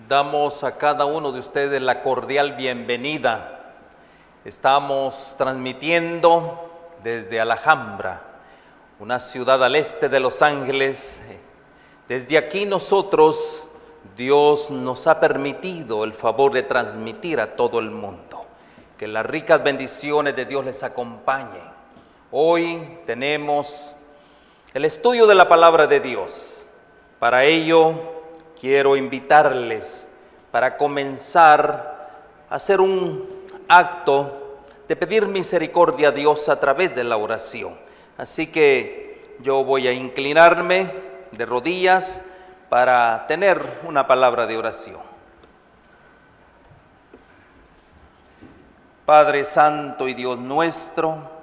Damos a cada uno de ustedes la cordial bienvenida. Estamos transmitiendo desde Alhambra, una ciudad al este de Los Ángeles. Desde aquí nosotros, Dios nos ha permitido el favor de transmitir a todo el mundo. Que las ricas bendiciones de Dios les acompañen. Hoy tenemos el estudio de la palabra de Dios. Para ello, quiero invitarles para comenzar a hacer un acto de pedir misericordia a Dios a través de la oración. Así que yo voy a inclinarme de rodillas para tener una palabra de oración. Padre Santo y Dios nuestro,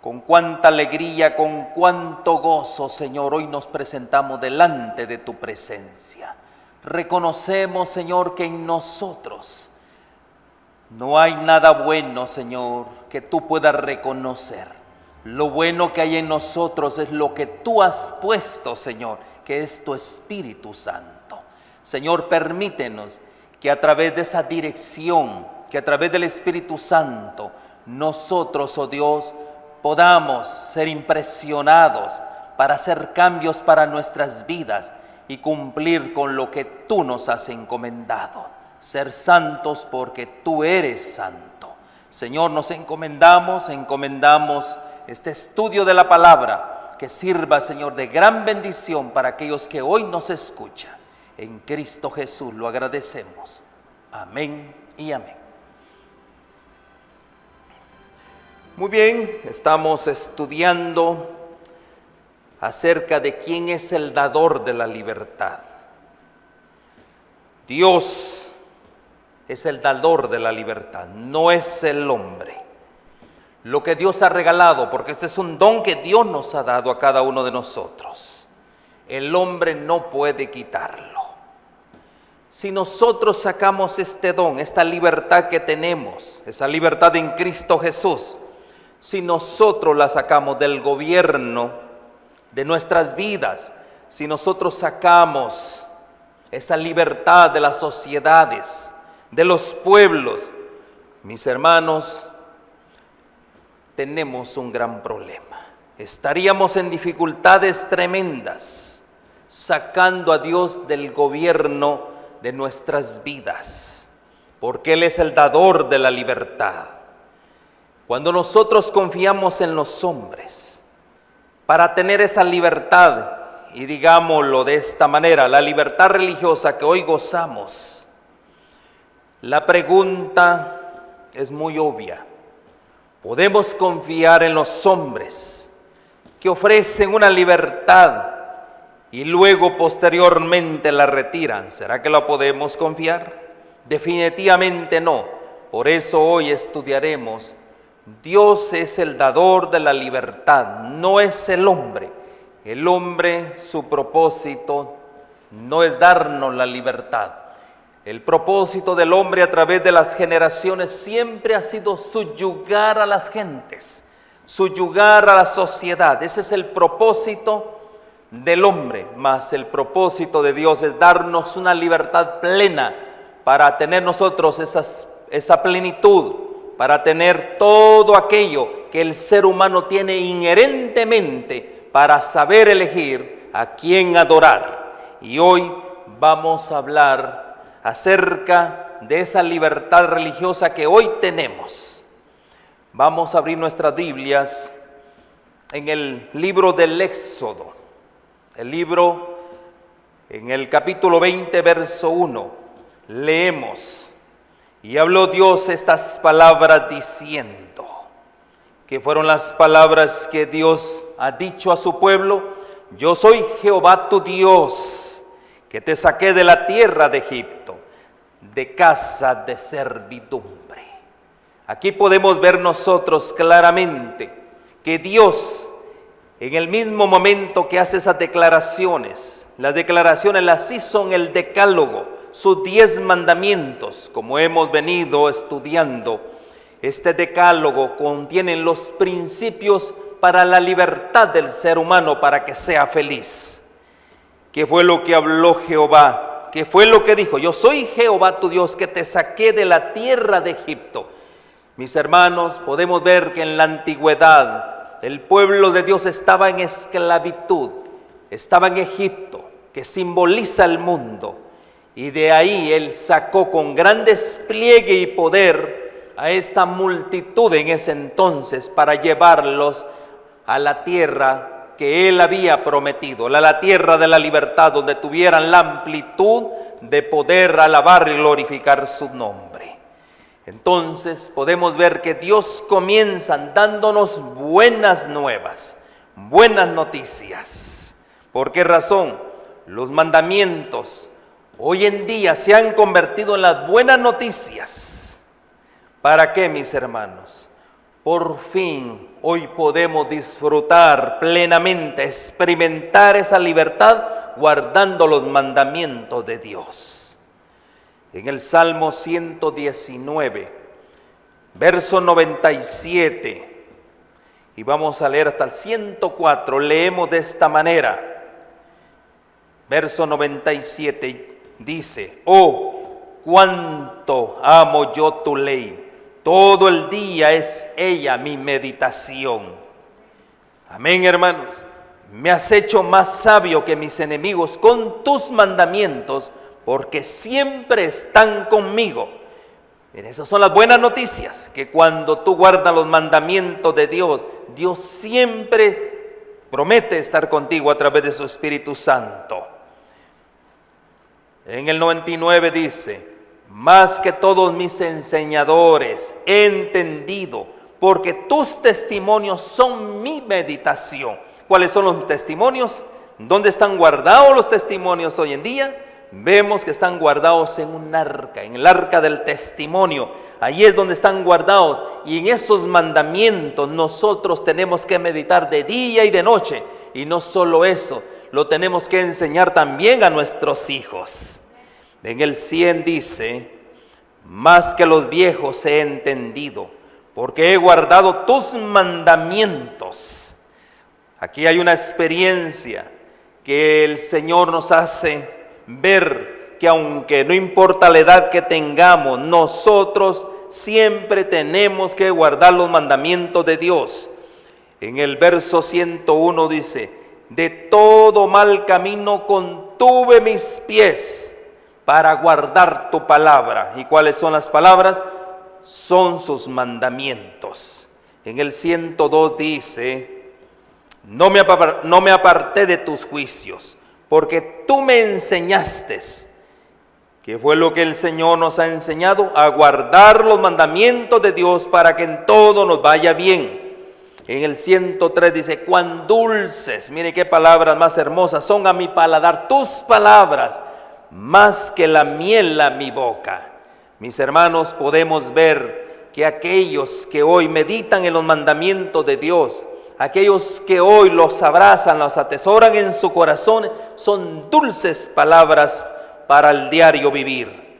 con cuánta alegría, con cuánto gozo, Señor, hoy nos presentamos delante de tu presencia. Reconocemos, Señor, que en nosotros no hay nada bueno, Señor, que tú puedas reconocer. Lo bueno que hay en nosotros es lo que tú has puesto, Señor, que es tu Espíritu Santo. Señor, permítenos que a través de esa dirección, que a través del Espíritu Santo, nosotros, oh Dios, podamos ser impresionados para hacer cambios para nuestras vidas y cumplir con lo que tú nos has encomendado. Ser santos porque tú eres santo. Señor, nos encomendamos este estudio de la palabra, que sirva, Señor, de gran bendición para aquellos que hoy nos escuchan. En Cristo Jesús lo agradecemos. Amén y amén. Muy bien, estamos estudiando acerca de quién es el dador de la libertad. Dios es el dador de la libertad, no es el hombre. Lo que Dios ha regalado, porque este es un don que Dios nos ha dado a cada uno de nosotros. El hombre no puede quitarlo. Si nosotros sacamos este don, esta libertad que tenemos, esa libertad en Cristo Jesús, si nosotros la sacamos del gobierno de nuestras vidas, si nosotros sacamos esa libertad de las sociedades, de los pueblos, mis hermanos, tenemos un gran problema. Estaríamos en dificultades tremendas, sacando a Dios del gobierno de nuestras vidas, porque Él es el dador de la libertad. Cuando nosotros confiamos en los hombres para tener esa libertad, y digámoslo de esta manera, la libertad religiosa que hoy gozamos, la pregunta es muy obvia. ¿Podemos confiar en los hombres que ofrecen una libertad y luego posteriormente la retiran? ¿Será que la podemos confiar? Definitivamente no. Por eso hoy estudiaremos. Dios es el dador de la libertad, no es el hombre. El hombre, su propósito no es darnos la libertad. El propósito del hombre a través de las generaciones siempre ha sido subyugar a las gentes, subyugar a la sociedad. Ese es el propósito del hombre, mas el propósito de Dios es darnos una libertad plena para tener nosotros esa plenitud, para tener todo aquello que el ser humano tiene inherentemente para saber elegir a quién adorar. Y hoy vamos a hablar acerca de esa libertad religiosa que hoy tenemos. Vamos a abrir nuestras Biblias en el libro del Éxodo, el libro en el capítulo 20, verso 1. Leemos. Y habló Dios estas palabras diciendo, que fueron las palabras que Dios ha dicho a su pueblo: yo soy Jehová tu Dios, que te saqué de la tierra de Egipto, de casa de servidumbre. Aquí podemos ver nosotros claramente que Dios, en el mismo momento que hace esas declaraciones, las declaraciones las hizo en el Decálogo, sus 10 mandamientos, como hemos venido estudiando. Este Decálogo contiene los principios para la libertad del ser humano, para que sea feliz. ¿Qué fue lo que habló Jehová? que fue lo que dijo: yo soy Jehová tu Dios que te saqué de la tierra de Egipto. Mis hermanos, podemos ver que en la antigüedad el pueblo de Dios estaba en esclavitud, estaba en Egipto, que simboliza el mundo, y de ahí Él sacó con gran despliegue y poder a esta multitud en ese entonces para llevarlos a la tierra que Él había prometido, la tierra de la libertad, donde tuvieran la amplitud de poder alabar y glorificar su nombre. Entonces podemos ver que Dios comienza dándonos buenas nuevas, buenas noticias. ¿Por qué razón? Los mandamientos hoy en día se han convertido en las buenas noticias. ¿Para qué, mis hermanos? Por fin hoy podemos disfrutar plenamente, experimentar esa libertad guardando los mandamientos de Dios. En el Salmo 119, verso 97, y vamos a leer hasta el 104, leemos de esta manera. Verso 97 dice: oh, cuánto amo yo tu ley. Todo el día es ella mi meditación. Amén, hermanos. Me has hecho más sabio que mis enemigos con tus mandamientos, porque siempre están conmigo. Miren, esas son las buenas noticias, que cuando tú guardas los mandamientos de Dios, Dios siempre promete estar contigo a través de su Espíritu Santo. En el 99 dice: más que todos mis enseñadores he entendido, porque tus testimonios son mi meditación. ¿Cuáles son los testimonios? ¿Dónde están guardados los testimonios hoy en día? Vemos que están guardados en un arca, en el arca del testimonio. Ahí es donde están guardados, y en esos mandamientos nosotros tenemos que meditar de día y de noche. Y no solo eso, lo tenemos que enseñar también a nuestros hijos. En el 100 dice: más que los viejos he entendido, porque he guardado tus mandamientos. Aquí hay una experiencia que el Señor nos hace ver que aunque no importa la edad que tengamos, nosotros siempre tenemos que guardar los mandamientos de Dios. En el verso 101 dice: de todo mal camino contuve mis pies para guardar tu palabra. ¿Y cuáles son las palabras? Son sus mandamientos. En el 102 dice: no me aparté de tus juicios, porque tú me enseñaste. ¿Qué fue lo que el Señor nos ha enseñado? A guardar los mandamientos de Dios para que en todo nos vaya bien. En el 103 dice: cuán dulces, mire qué palabras más hermosas son a mi paladar tus palabras, más que la miel a mi boca. Mis hermanos, podemos ver que aquellos que hoy meditan en los mandamientos de Dios, aquellos que hoy los abrazan, los atesoran en su corazón, son dulces palabras para el diario vivir.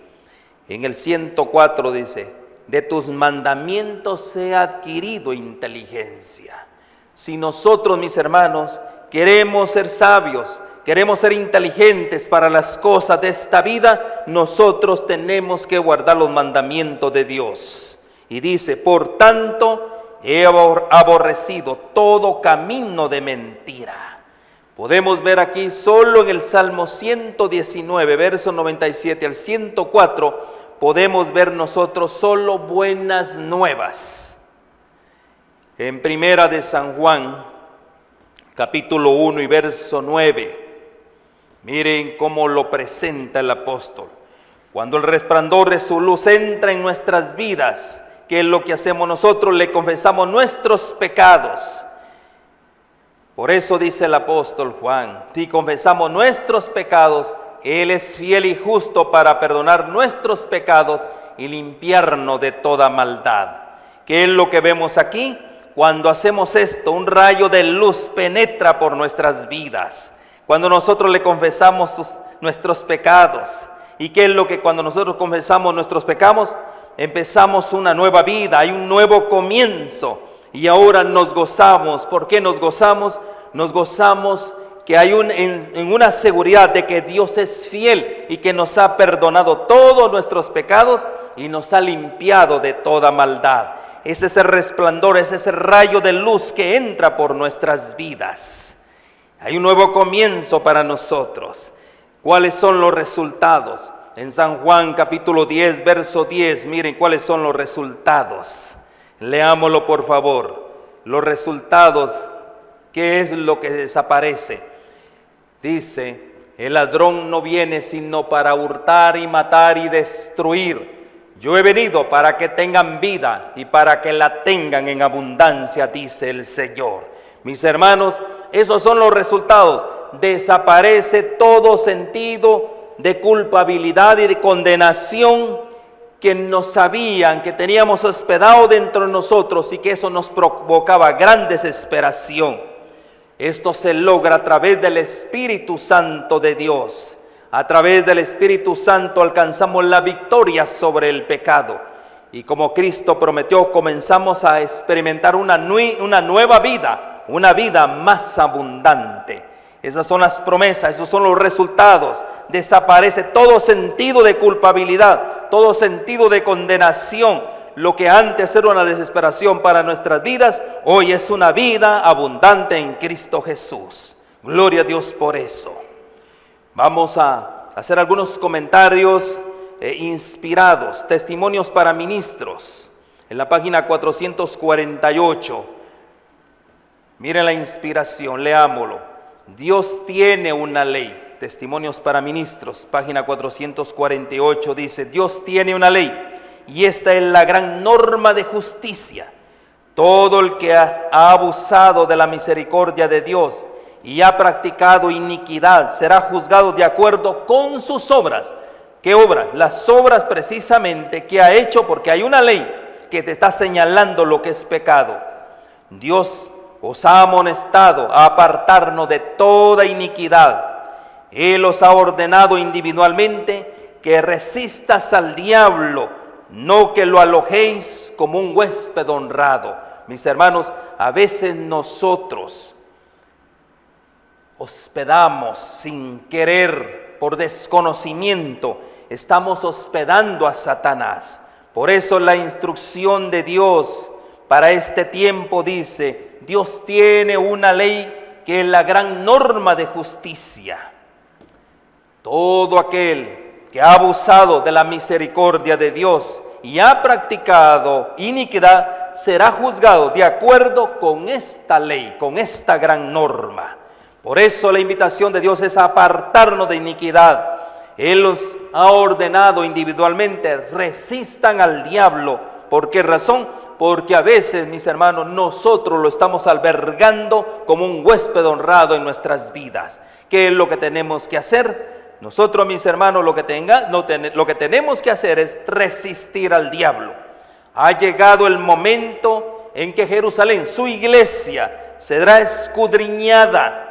En el 104 dice: de tus mandamientos he adquirido inteligencia. Si nosotros, mis hermanos, queremos ser sabios, queremos ser inteligentes para las cosas de esta vida, nosotros tenemos que guardar los mandamientos de Dios. Y dice: por tanto, he aborrecido todo camino de mentira. Podemos ver aquí solo en el Salmo 119, verso 97 al 104, podemos ver nosotros solo buenas nuevas. En Primera de San Juan, capítulo 1 y verso 9, miren cómo lo presenta el apóstol. Cuando el resplandor de su luz entra en nuestras vidas, ¿qué es lo que hacemos nosotros? Le confesamos nuestros pecados. Por eso dice el apóstol Juan: si confesamos nuestros pecados, Él es fiel y justo para perdonar nuestros pecados y limpiarnos de toda maldad. ¿Qué es lo que vemos aquí? Cuando hacemos esto, un rayo de luz penetra por nuestras vidas. Cuando nosotros le confesamos nuestros pecados. ¿Y qué es lo que cuando nosotros confesamos nuestros pecados? Empezamos una nueva vida, hay un nuevo comienzo. Y ahora nos gozamos. ¿Por qué nos gozamos? Nos gozamos que hay en una seguridad de que Dios es fiel y que nos ha perdonado todos nuestros pecados y nos ha limpiado de toda maldad. Es ese resplandor, es ese rayo de luz que entra por nuestras vidas. Hay un nuevo comienzo para nosotros. ¿Cuáles son los resultados? En San Juan capítulo 10, verso 10, miren cuáles son los resultados. Leámoslo por favor. Los resultados, ¿qué es lo que desaparece? Dice, el ladrón no viene sino para hurtar y matar y destruir. Yo he venido para que tengan vida y para que la tengan en abundancia, dice el Señor. Mis hermanos, esos son los resultados. Desaparece todo sentido de culpabilidad y de condenación que nos sabían, que teníamos hospedado dentro de nosotros y que eso nos provocaba gran desesperación. Esto se logra a través del Espíritu Santo de Dios. A través del Espíritu Santo alcanzamos la victoria sobre el pecado. Y como Cristo prometió, comenzamos a experimentar una nueva vida, una vida más abundante. Esas son las promesas, esos son los resultados. Desaparece todo sentido de culpabilidad, todo sentido de condenación. Lo que antes era una desesperación para nuestras vidas, hoy es una vida abundante en Cristo Jesús. Gloria a Dios por eso. Vamos a hacer algunos comentarios inspirados, testimonios para ministros. En la página 448, miren la inspiración, leámoslo. Dios tiene una ley. Testimonios para ministros, página 448 dice, Dios tiene una ley. Y esta es la gran norma de justicia. Todo el que ha abusado de la misericordia de Dios y ha practicado iniquidad será juzgado de acuerdo con sus obras. ¿Qué obras? Las obras precisamente que ha hecho, porque hay una ley que te está señalando lo que es pecado. Dios os ha amonestado a apartarnos de toda iniquidad. Él os ha ordenado individualmente que resistas al diablo, no que lo alojéis como un huésped honrado. Mis hermanos, a veces nosotros hospedamos sin querer, por desconocimiento, estamos hospedando a Satanás. Por eso la instrucción de Dios para este tiempo dice, Dios tiene una ley que es la gran norma de justicia. Todo aquel que ha abusado de la misericordia de Dios y ha practicado iniquidad, será juzgado de acuerdo con esta ley, con esta gran norma. Por eso la invitación de Dios es apartarnos de iniquidad. Él los ha ordenado individualmente, resistan al diablo. ¿Por qué razón? Porque a veces, mis hermanos, nosotros lo estamos albergando como un huésped honrado en nuestras vidas. ¿Qué es lo que tenemos que hacer? Nosotros, mis hermanos, lo que tenemos que hacer es resistir al diablo. Ha llegado el momento en que Jerusalén, su iglesia, será escudriñada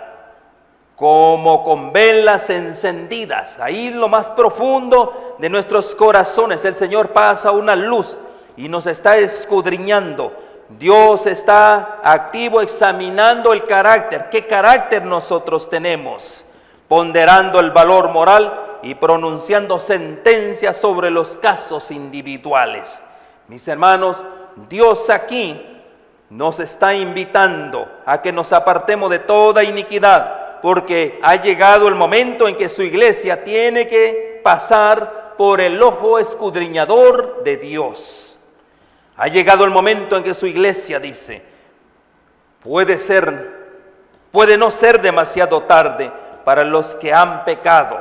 como con velas encendidas. Ahí en lo más profundo de nuestros corazones el Señor pasa una luz y nos está escudriñando. Dios está activo examinando el carácter. ¿Qué carácter nosotros tenemos? Ponderando el valor moral y pronunciando sentencias sobre los casos individuales. Mis hermanos, Dios aquí nos está invitando a que nos apartemos de toda iniquidad, porque ha llegado el momento en que su iglesia tiene que pasar por el ojo escudriñador de Dios. Ha llegado el momento en que su iglesia dice, puede no ser demasiado tarde para los que han pecado.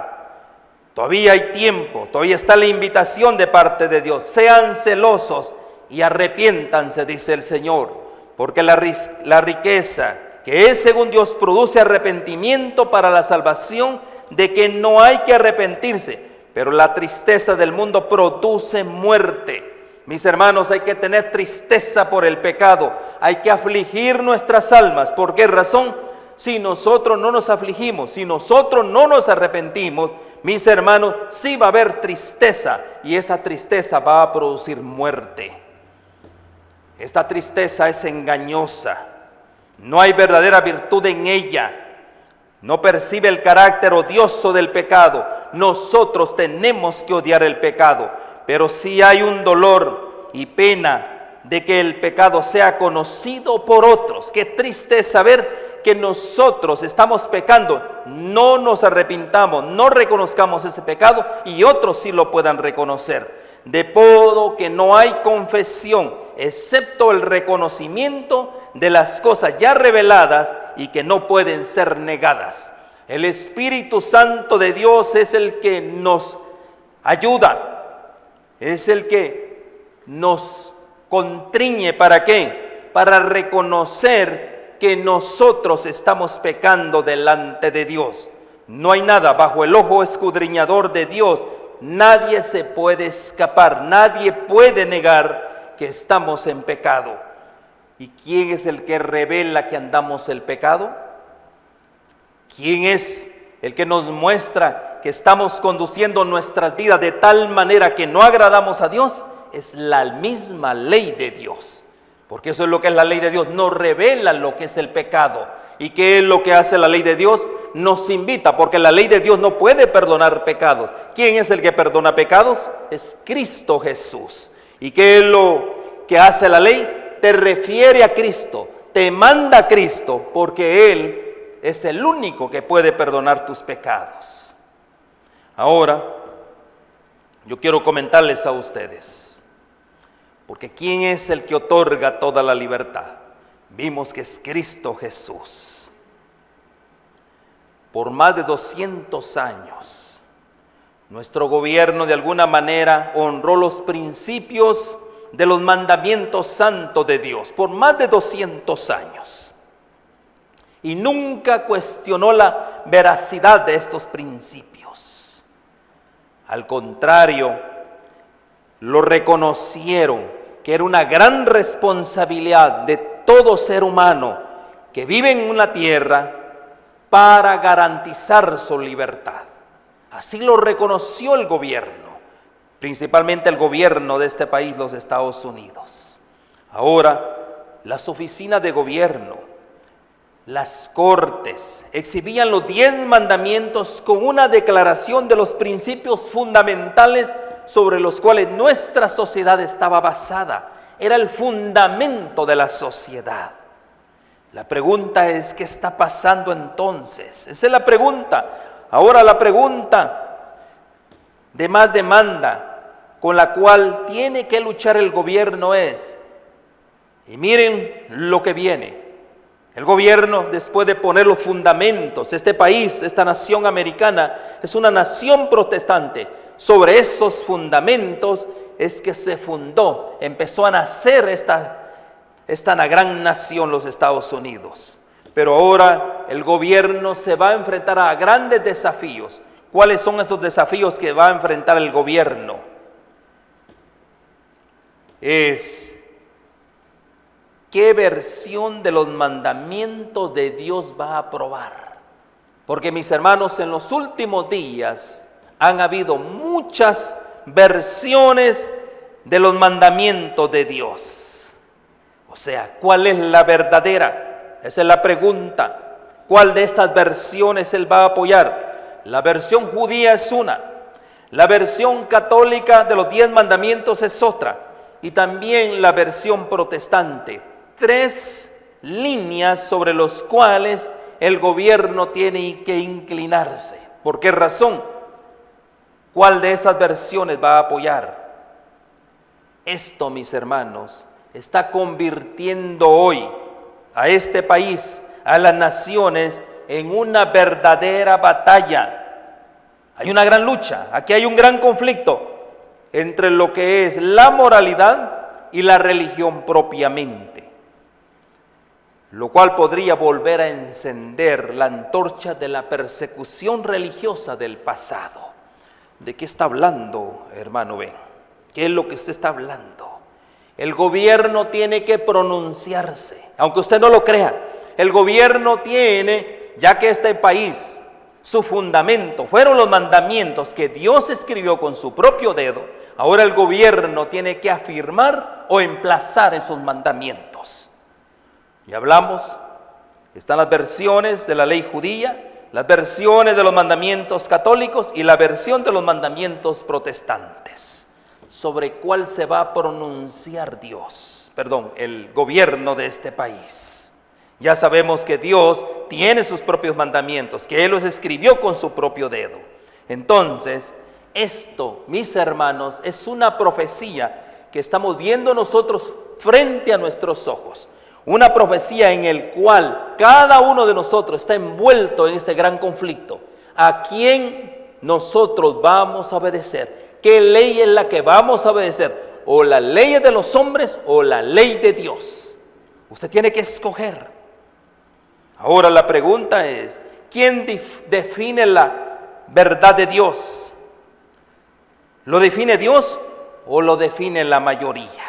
Todavía hay tiempo, todavía está la invitación de parte de Dios. Sean celosos y arrepiéntanse, dice el Señor, porque la riqueza que es según Dios produce arrepentimiento para la salvación, de que no hay que arrepentirse, pero la tristeza del mundo produce muerte. Mis hermanos, hay que tener tristeza por el pecado, hay que afligir nuestras almas. ¿Por qué razón? Si nosotros no nos afligimos, si nosotros no nos arrepentimos, mis hermanos, sí va a haber tristeza, y esa tristeza va a producir muerte. Esta tristeza es engañosa, no hay verdadera virtud en ella. no percibe el carácter odioso del pecado. Nosotros tenemos que odiar el pecado, pero sí hay un dolor y pena de que el pecado sea conocido por otros. Qué triste es saber que nosotros estamos pecando, no nos arrepintamos, no reconozcamos ese pecado y otros sí lo puedan reconocer. De modo que no hay confesión, excepto el reconocimiento de las cosas ya reveladas y que no pueden ser negadas. El Espíritu Santo de Dios es el que nos ayuda, es el que nos contriñe. ¿Para qué? Para reconocer que nosotros estamos pecando delante de Dios. No hay nada bajo el ojo escudriñador de Dios. Nadie se puede escapar, nadie puede negar que estamos en pecado. ¿Y quién es el que revela que andamos en pecado? ¿Quién es el que nos muestra que estamos conduciendo nuestras vidas de tal manera que no agradamos a Dios? Es la misma ley de Dios, porque eso es lo que es la ley de Dios, nos revela lo que es el pecado. ¿Y qué es lo que hace la ley de Dios? Nos invita, porque la ley de Dios no puede perdonar pecados. ¿Quién es el que perdona pecados? Es Cristo Jesús. ¿Y qué es lo que hace la ley? Te refiere a Cristo, te manda a Cristo, porque Él es el único que puede perdonar tus pecados. Ahora, yo quiero comentarles a ustedes, porque ¿quién es el que otorga toda la libertad? Vimos que es Cristo Jesús. Por más de 200 años, nuestro gobierno de alguna manera honró los principios de los mandamientos santos de Dios, por más de 200 años. Y nunca cuestionó la veracidad de estos principios. Al contrario, lo reconocieron que era una gran responsabilidad de todo ser humano que vive en una tierra para garantizar su libertad. Así lo reconoció el gobierno, principalmente el gobierno de este país, los Estados Unidos. Ahora, las oficinas de gobierno, las cortes, exhibían los 10 mandamientos con una declaración de los principios fundamentales sobre los cuales nuestra sociedad estaba basada. Era el fundamento de la sociedad. La pregunta es, ¿qué está pasando entonces? Esa es la pregunta. Ahora la pregunta de más demanda con la cual tiene que luchar el gobierno es, y miren lo que viene. El gobierno, después de poner los fundamentos, este país, esta nación americana, es una nación protestante. Sobre esos fundamentos es que se fundó, empezó a nacer esta gran nación, los Estados Unidos. Pero ahora el gobierno se va a enfrentar a grandes desafíos. ¿Cuáles son esos desafíos que va a enfrentar el gobierno? ¿Qué versión de los mandamientos de Dios va a aprobar? Porque, mis hermanos, en los últimos días han habido muchas versiones de los mandamientos de Dios. O sea, ¿cuál es la verdadera? Esa es la pregunta. ¿Cuál de estas versiones Él va a apoyar? La versión judía es una. La versión católica de los 10 mandamientos es otra. Y también la versión protestante. 3 líneas sobre las cuales el gobierno tiene que inclinarse. ¿Por qué razón? ¿Cuál de esas versiones va a apoyar? Esto, mis hermanos, está convirtiendo hoy a este país, a las naciones, en una verdadera batalla. Hay una gran lucha, aquí hay un gran conflicto entre lo que es la moralidad y la religión propiamente, lo cual podría volver a encender la antorcha de la persecución religiosa del pasado. ¿De qué está hablando, hermano? Ven, ¿qué es lo que usted está hablando? El gobierno tiene que pronunciarse, aunque usted no lo crea. El gobierno tiene, ya que este país, su fundamento fueron los mandamientos que Dios escribió con su propio dedo, ahora el gobierno tiene que afirmar o emplazar esos mandamientos. Y hablamos, están las versiones de la ley judía, las versiones de los mandamientos católicos y la versión de los mandamientos protestantes, sobre cuál se va a pronunciar el gobierno de este país. Ya sabemos que Dios tiene sus propios mandamientos, que Él los escribió con su propio dedo. Entonces, esto, mis hermanos, es una profecía que estamos viendo nosotros frente a nuestros ojos. Una profecía en el cual cada uno de nosotros está envuelto en este gran conflicto. ¿A quién nosotros vamos a obedecer? ¿Qué ley es la que vamos a obedecer? ¿O la ley de los hombres o la ley de Dios? Usted tiene que escoger. Ahora la pregunta es, ¿quién define la verdad de Dios? ¿Lo define Dios o lo define la mayoría?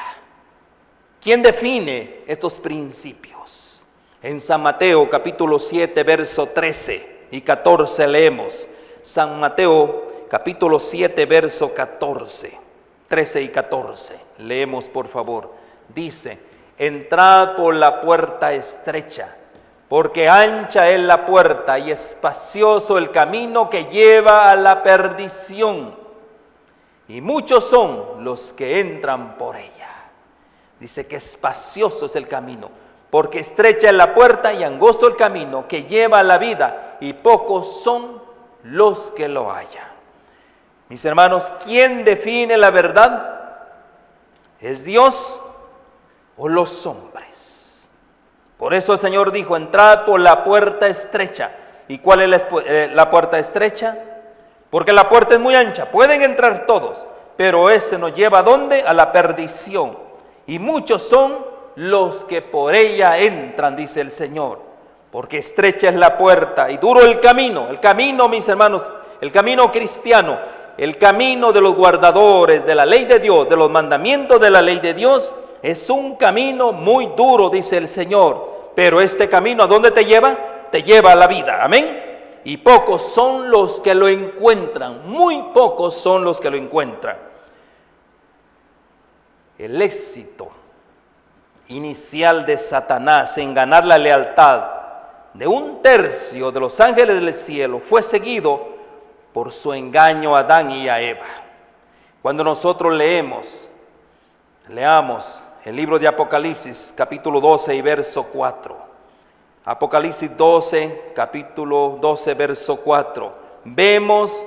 ¿Quién define estos principios? En San Mateo capítulo 7, verso 13 y 14 leemos. San Mateo capítulo 7, verso 13 y 14. Leemos por favor. Dice, entrad por la puerta estrecha, porque ancha es la puerta y espacioso el camino que lleva a la perdición, y muchos son los que entran por ella. Dice que espacioso es el camino, porque estrecha es la puerta y angosto el camino que lleva a la vida, y pocos son los que lo hallan. Mis hermanos, ¿quién define la verdad? ¿Es Dios o los hombres? Por eso el Señor dijo, entrad por la puerta estrecha. ¿Y cuál es la puerta estrecha? Porque la puerta es muy ancha, pueden entrar todos, pero ese nos lleva ¿a dónde? A la perdición. Y muchos son los que por ella entran, dice el Señor. Porque estrecha es la puerta y duro el camino, mis hermanos, el camino cristiano, el camino de los guardadores de la ley de Dios, de los mandamientos de la ley de Dios, es un camino muy duro, dice el Señor. Pero este camino, ¿a dónde te lleva? Te lleva a la vida, amén. Y pocos son los que lo encuentran, muy pocos son los que lo encuentran. El éxito inicial de Satanás en ganar la lealtad de 1/3 de los ángeles del cielo fue seguido por su engaño a Adán y a Eva. Cuando nosotros leamos el libro de Apocalipsis, capítulo 12 y verso 4. Apocalipsis 12, capítulo 12, verso 4. Vemos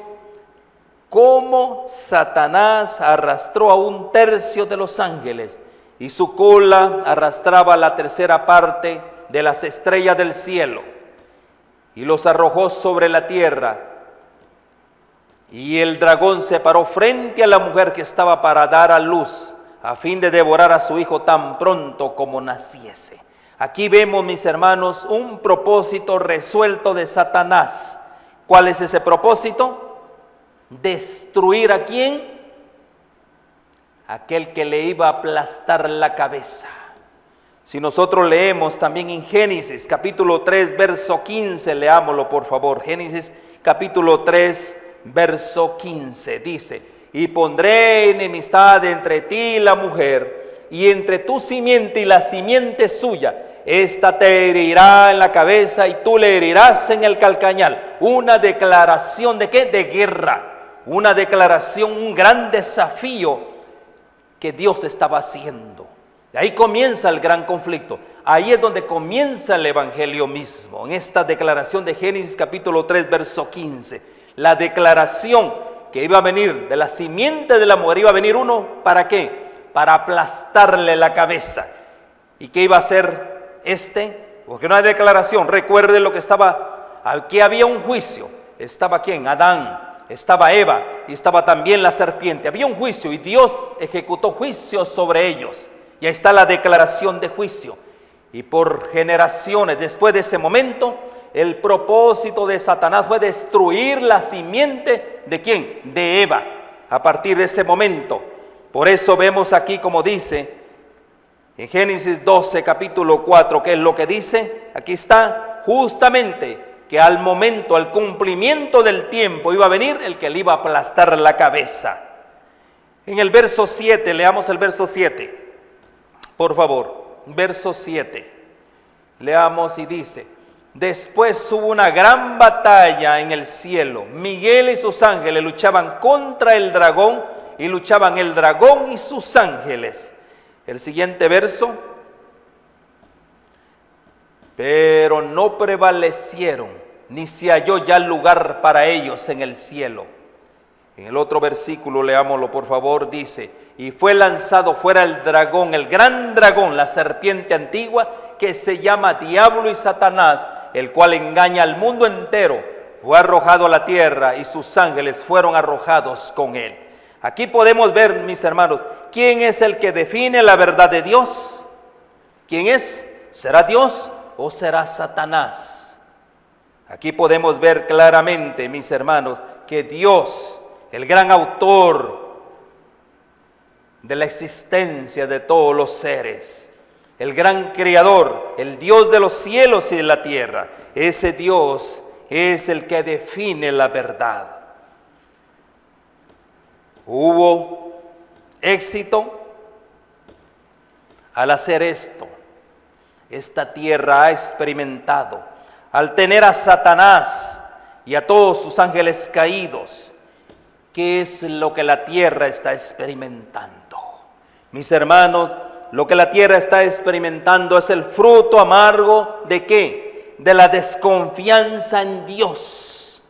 cómo Satanás arrastró a 1/3 de los ángeles y su cola arrastraba la 3/4 parte de las estrellas del cielo y los arrojó sobre la tierra. Y el dragón se paró frente a la mujer que estaba para dar a luz, a fin de devorar a su hijo tan pronto como naciese. Aquí vemos, mis hermanos, un propósito resuelto de Satanás. ¿Cuál es ese propósito? ¿Destruir a quién? Aquel que le iba a aplastar la cabeza. Si nosotros leemos también en Génesis capítulo 3 verso 15, leámoslo por favor. Génesis capítulo 3 verso 15 dice: y pondré enemistad entre ti y la mujer, y entre tu simiente y la simiente suya. Esta te herirá en la cabeza y tú le herirás en el calcañal. Una declaración ¿de qué? De guerra. Una declaración, un gran desafío que Dios estaba haciendo. De ahí comienza el gran conflicto. Ahí es donde comienza el evangelio mismo, en esta declaración de Génesis capítulo 3 verso 15. La declaración que iba a venir de la simiente de la mujer, iba a venir uno, ¿para qué? Para aplastarle la cabeza. ¿Y qué iba a hacer Porque no hay declaración. Recuerden lo que estaba, aquí había un juicio. ¿Estaba quién? Adán. Estaba Eva y estaba también la serpiente. Había un juicio y Dios ejecutó juicio sobre ellos. Y ahí está la declaración de juicio. Y por generaciones, después de ese momento, el propósito de Satanás fue destruir la simiente ¿de quién? De Eva. A partir de ese momento. Por eso vemos aquí como dice en Génesis 12, capítulo 4, ¿qué es lo que dice? Aquí está justamente que al momento, al cumplimiento del tiempo, iba a venir el que le iba a aplastar la cabeza. En el verso 7, leamos el verso 7, por favor, verso 7, leamos y dice: Después hubo una gran batalla en el cielo. Miguel y sus ángeles luchaban contra el dragón y luchaban el dragón y sus ángeles. El siguiente verso. Pero no prevalecieron, ni se halló ya lugar para ellos en el cielo. En el otro versículo, leámoslo por favor, dice: y fue lanzado fuera el dragón, el gran dragón, la serpiente antigua, que se llama Diablo y Satanás, el cual engaña al mundo entero. Fue arrojado a la tierra y sus ángeles fueron arrojados con él. Aquí podemos ver, mis hermanos, quién es el que define la verdad de Dios. ¿Quién es? ¿Será Dios o será Satanás? Aquí podemos ver claramente, mis hermanos, que Dios, el gran autor de la existencia de todos los seres, el gran creador, el Dios de los cielos y de la tierra, ese Dios es el que define la verdad. Hubo éxito al hacer esto. Esta tierra ha experimentado, al tener a Satanás y a todos sus ángeles caídos, ¿qué es lo que la tierra está experimentando? Mis hermanos, lo que la tierra está experimentando es el fruto amargo ¿de qué? De la desconfianza en Dios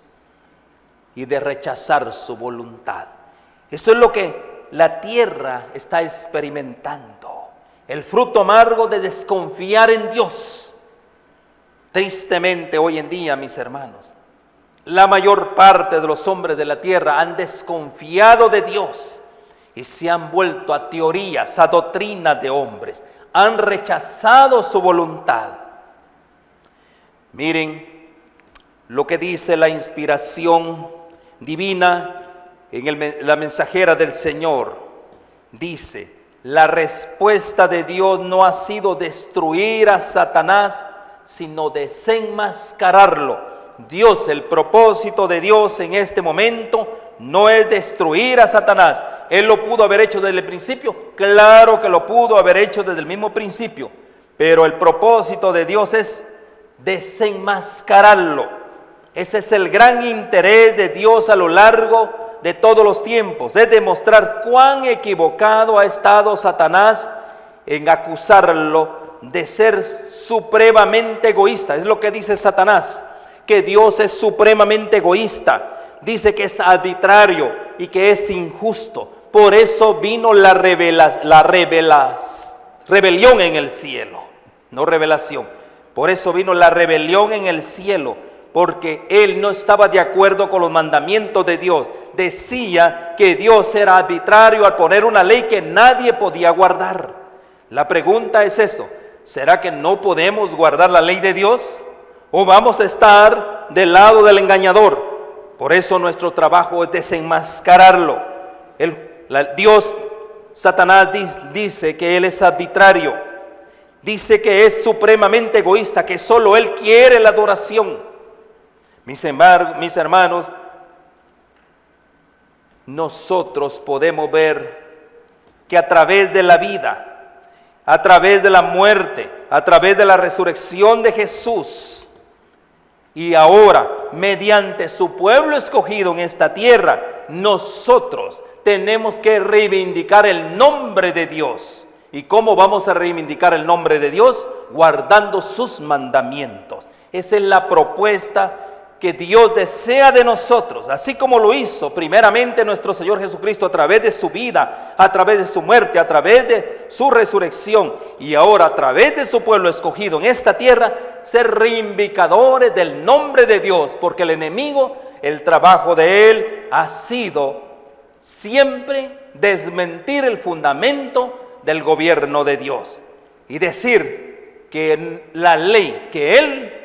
y de rechazar su voluntad. Eso es lo que la tierra está experimentando. El fruto amargo de desconfiar en Dios. Tristemente hoy en día, mis hermanos, la mayor parte de los hombres de la tierra han desconfiado de Dios y se han vuelto a teorías, a doctrinas de hombres. Han rechazado su voluntad. Miren lo que dice la inspiración divina en la mensajera del Señor. Dice: la respuesta de Dios no ha sido destruir a Satanás, sino desenmascararlo. Dios, el propósito de Dios en este momento no es destruir a Satanás. Él lo pudo haber hecho desde el principio, claro que lo pudo haber hecho desde el mismo principio, pero el propósito de Dios es desenmascararlo. Ese es el gran interés de Dios a lo largo de todos los tiempos, es demostrar cuán equivocado ha estado Satanás en acusarlo de ser supremamente egoísta. Es lo que dice Satanás, que Dios es supremamente egoísta. Dice que es arbitrario y que es injusto. Por eso vino la rebelión en el cielo, no revelación. Por eso vino la rebelión en el cielo, porque él no estaba de acuerdo con los mandamientos de Dios. Decía que Dios era arbitrario al poner una ley que nadie podía guardar. La pregunta es esto: ¿será que no podemos guardar la ley de Dios? ¿O vamos a estar del lado del engañador? Por eso nuestro trabajo es desenmascararlo. Dios, Satanás dice que él es arbitrario. Dice que es supremamente egoísta, que solo él quiere la adoración. Mis hermanos, nosotros podemos ver que a través de la vida, a través de la muerte, a través de la resurrección de Jesús, y ahora mediante su pueblo escogido en esta tierra, nosotros tenemos que reivindicar el nombre de Dios. ¿Y cómo vamos a reivindicar el nombre de Dios? Guardando sus mandamientos. Esa es la propuesta que Dios desea de nosotros, así como lo hizo primeramente nuestro Señor Jesucristo a través de su vida, a través de su muerte, a través de su resurrección, y ahora a través de su pueblo escogido en esta tierra, ser reivindicadores del nombre de Dios, porque el enemigo, el trabajo de él ha sido siempre desmentir el fundamento del gobierno de Dios y decir que la ley que él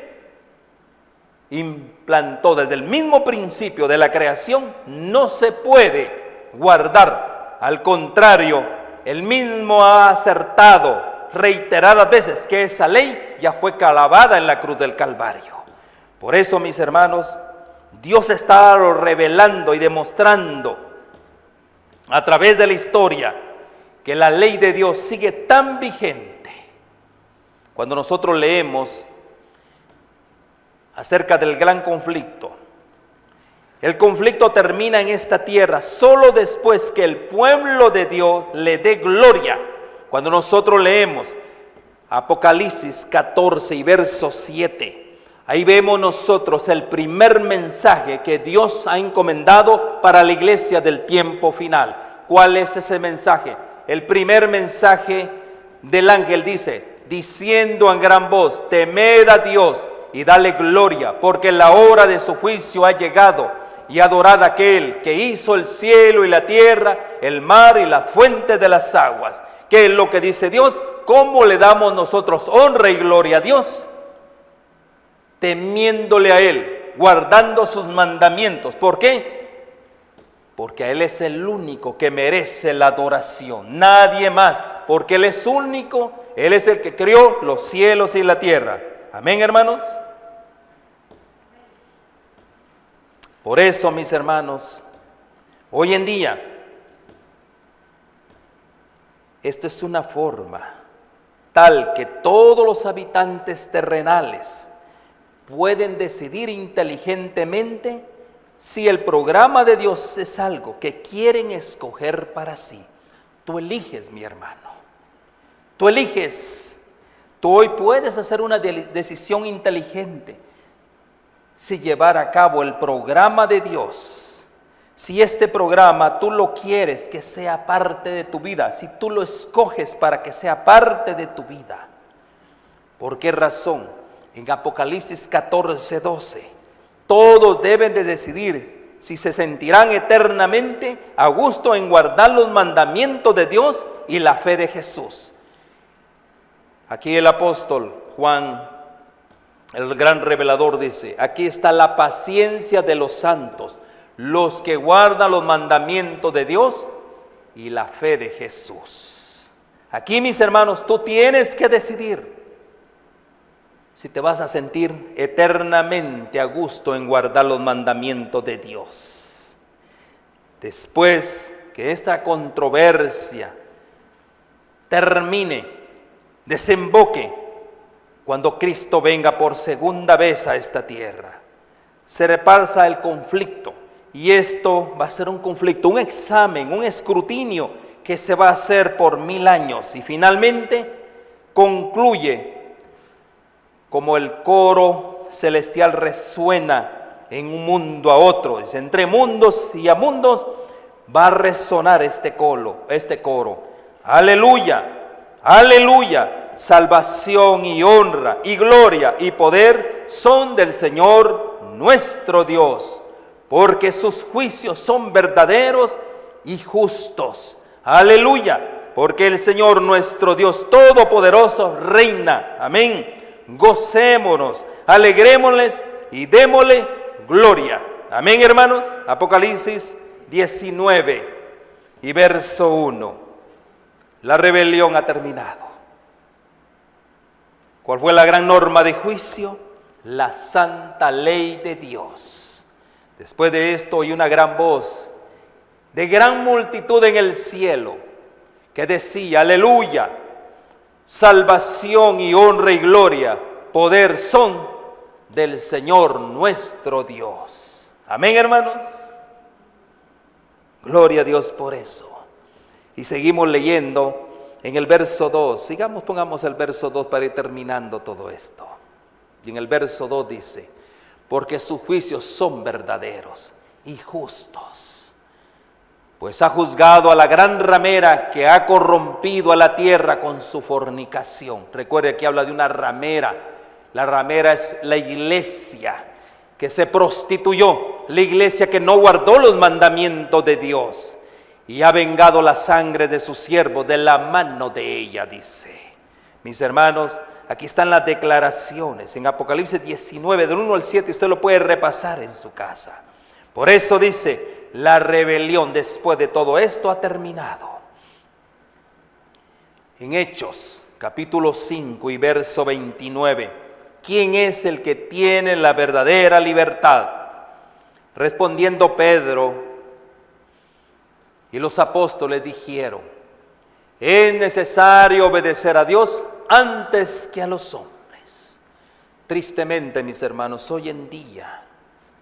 implantó desde el mismo principio de la creación no se puede guardar. Al contrario, él mismo ha acertado reiteradas veces que esa ley ya fue clavada en la cruz del Calvario. Por eso, mis hermanos, Dios está revelando y demostrando a través de la historia que la ley de Dios sigue tan vigente. Cuando nosotros leemos acerca del gran conflicto. El conflicto termina en esta tierra solo después que el pueblo de Dios le dé gloria. Cuando nosotros leemos Apocalipsis 14 y verso 7, ahí vemos nosotros el primer mensaje que Dios ha encomendado para la iglesia del tiempo final. ¿Cuál es ese mensaje? El primer mensaje del ángel dice, diciendo en gran voz, temed a Dios y dale gloria, porque la hora de su juicio ha llegado, y adorad a aquel que hizo el cielo y la tierra, el mar y las fuentes de las aguas. ¿Qué es lo que dice Dios? ¿Cómo le damos nosotros honra y gloria a Dios? Temiéndole a Él, guardando sus mandamientos. ¿Por qué? Porque a Él es el único que merece la adoración, nadie más, porque Él es único, Él es el que creó los cielos y la tierra. Amén, hermanos. Por eso, mis hermanos, hoy en día, esto es una forma tal que todos los habitantes terrenales pueden decidir inteligentemente si el programa de Dios es algo que quieren escoger para sí. Tú eliges, mi hermano. Tú eliges. Tú hoy puedes hacer una decisión inteligente. Si llevar a cabo el programa de Dios, si este programa tú lo quieres que sea parte de tu vida, si tú lo escoges para que sea parte de tu vida. ¿Por qué razón? En Apocalipsis 14, 12, todos deben de decidir si se sentirán eternamente a gusto en guardar los mandamientos de Dios y la fe de Jesús. Aquí el apóstol Juan, el gran revelador, dice, aquí está la paciencia de los santos, los que guardan los mandamientos de Dios y la fe de Jesús. Aquí, mis hermanos, tú tienes que decidir si te vas a sentir eternamente a gusto en guardar los mandamientos de Dios. Después que esta controversia termine, desemboque, cuando Cristo venga por segunda vez a esta tierra, se repasa el conflicto, y esto va a ser un conflicto, un examen, un escrutinio que se va a hacer por 1000 años, y finalmente concluye como el coro celestial resuena en un mundo a otro. Dice, entre mundos y a mundos va a resonar este coro. Aleluya, aleluya, salvación y honra y gloria y poder son del Señor nuestro Dios, porque sus juicios son verdaderos y justos. Aleluya, porque el Señor nuestro Dios Todopoderoso reina. Amén. Gocémonos, alegrémosles y démosle gloria. Amén, hermanos. Apocalipsis 19 y verso 1. La rebelión ha terminado. ¿Cuál fue la gran norma de juicio? La santa ley de Dios. Después de esto oí una gran voz de gran multitud en el cielo que decía, aleluya, salvación y honra y gloria, poder son del Señor nuestro Dios. Amén, hermanos. Gloria a Dios por eso. Y seguimos leyendo en el verso 2. Pongamos el verso 2 para ir terminando todo esto. Y en el verso 2 dice, porque sus juicios son verdaderos y justos, pues ha juzgado a la gran ramera que ha corrompido a la tierra con su fornicación. Recuerde que habla de una ramera. La ramera es la iglesia que se prostituyó, la iglesia que no guardó los mandamientos de Dios y ha vengado la sangre de sus siervos de la mano de ella, dice. Mis hermanos, aquí están las declaraciones en Apocalipsis 19, del 1 al 7, usted lo puede repasar en su casa. Por eso dice, la rebelión después de todo esto ha terminado. En Hechos, capítulo 5 y verso 29, ¿quién es el que tiene la verdadera libertad? Respondiendo Pedro y los apóstoles dijeron, es necesario obedecer a Dios antes que a los hombres. Tristemente, mis hermanos, hoy en día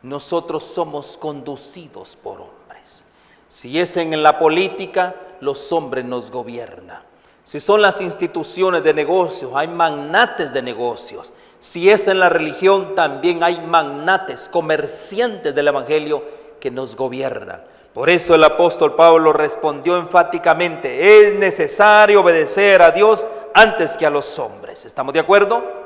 nosotros somos conducidos por hombres. Si es en la política, los hombres nos gobiernan. Si son las instituciones de negocios, hay magnates de negocios. Si es en la religión, también hay magnates, comerciantes del evangelio que nos gobiernan. Por eso el apóstol Pablo respondió enfáticamente: es necesario obedecer a Dios antes que a los hombres. ¿Estamos de acuerdo?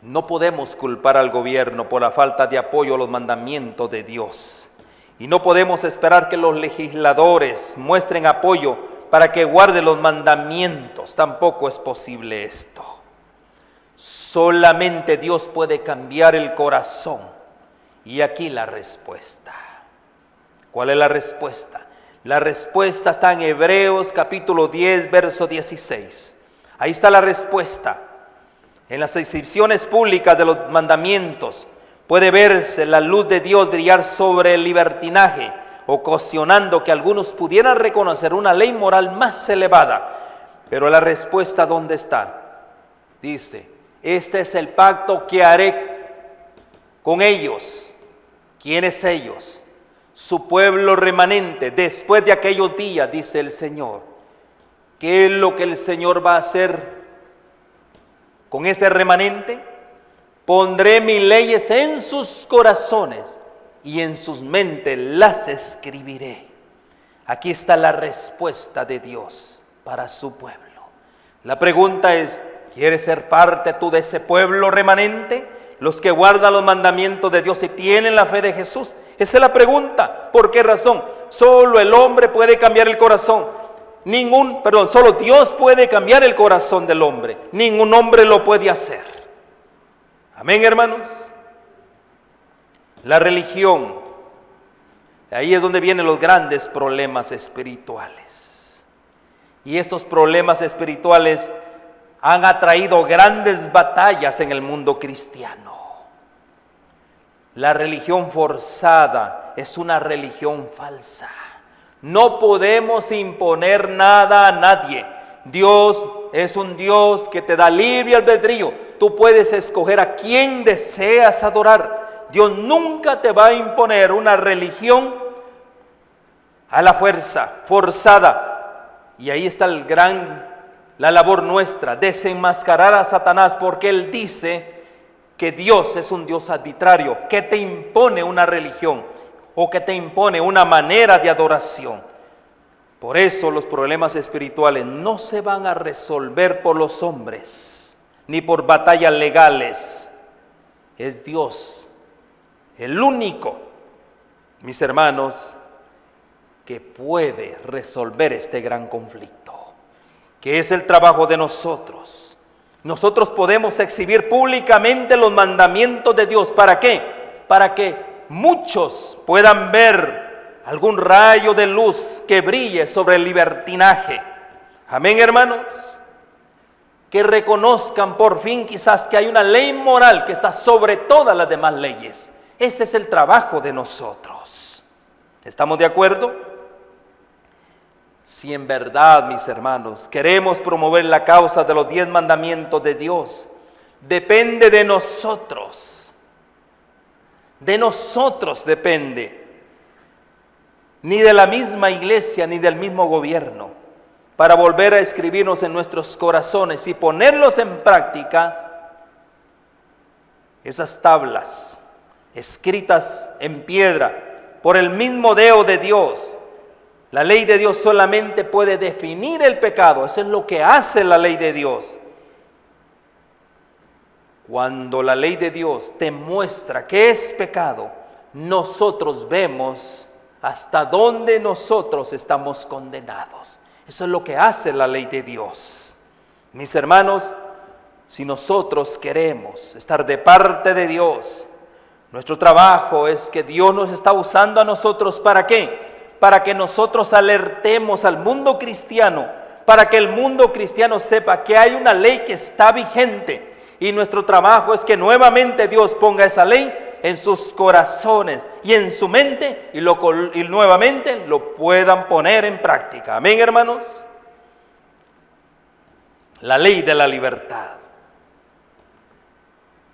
No podemos culpar al gobierno por la falta de apoyo a los mandamientos de Dios. Y no podemos esperar que los legisladores muestren apoyo para que guarde los mandamientos. Tampoco es posible esto. Solamente Dios puede cambiar el corazón. Y aquí la respuesta. ¿Cuál es la respuesta? La respuesta está en Hebreos capítulo 10, verso 16. Ahí está la respuesta. En las exhibiciones públicas de los mandamientos puede verse la luz de Dios brillar sobre el libertinaje, ocasionando que algunos pudieran reconocer una ley moral más elevada. Pero la respuesta, ¿dónde está? Dice: este es el pacto que haré con ellos. ¿Quiénes ellos? Su pueblo remanente, después de aquellos días, dice el Señor. ¿Qué es lo que el Señor va a hacer con ese remanente? Pondré mis leyes en sus corazones y en sus mentes las escribiré. Aquí está la respuesta de Dios para su pueblo. La pregunta es: ¿quieres ser parte tú de ese pueblo remanente? Los que guardan los mandamientos de Dios y tienen la fe de Jesús. Esa es la pregunta. ¿Por qué razón? Solo el hombre puede cambiar el corazón. Solo Dios puede cambiar el corazón del hombre. Ningún hombre lo puede hacer. Amén, hermanos. La religión, ahí es donde vienen los grandes problemas espirituales. Y estos problemas espirituales han atraído grandes batallas en el mundo cristiano. La religión forzada es una religión falsa. No podemos imponer nada a nadie. Dios es un Dios que te da libre albedrío. Tú puedes escoger a quien deseas adorar. Dios nunca te va a imponer una religión a la fuerza, forzada. Y ahí está la labor nuestra, desenmascarar a Satanás, porque él dice que Dios es un Dios arbitrario, que te impone una religión o que te impone una manera de adoración. Por eso los problemas espirituales no se van a resolver por los hombres, ni por batallas legales. Es Dios el único, mis hermanos, que puede resolver este gran conflicto, que es el trabajo de nosotros. Nosotros podemos exhibir públicamente los mandamientos de Dios. ¿Para qué? Para que muchos puedan ver algún rayo de luz que brille sobre el libertinaje. Amén, hermanos. Que reconozcan por fin quizás que hay una ley moral que está sobre todas las demás leyes. Ese es el trabajo de nosotros. ¿Estamos de acuerdo? Si en verdad, mis hermanos, queremos promover la causa de los 10 mandamientos de Dios, depende de nosotros. De nosotros depende. Ni de la misma iglesia, ni del mismo gobierno. Para volver a escribirnos en nuestros corazones y ponerlos en práctica, esas tablas escritas en piedra por el mismo dedo de Dios. La ley de Dios solamente puede definir el pecado. Eso es lo que hace la ley de Dios. Cuando la ley de Dios te muestra qué es pecado, nosotros vemos hasta dónde nosotros estamos condenados. Eso es lo que hace la ley de Dios. Mis hermanos, si nosotros queremos estar de parte de Dios, nuestro trabajo es que Dios nos está usando a nosotros. ¿Para qué? Para que nosotros alertemos al mundo cristiano, para que el mundo cristiano sepa que hay una ley que está vigente, y nuestro trabajo es que nuevamente Dios ponga esa ley en sus corazones y en su mente y nuevamente lo puedan poner en práctica. Amén, hermanos. la ley de la libertad.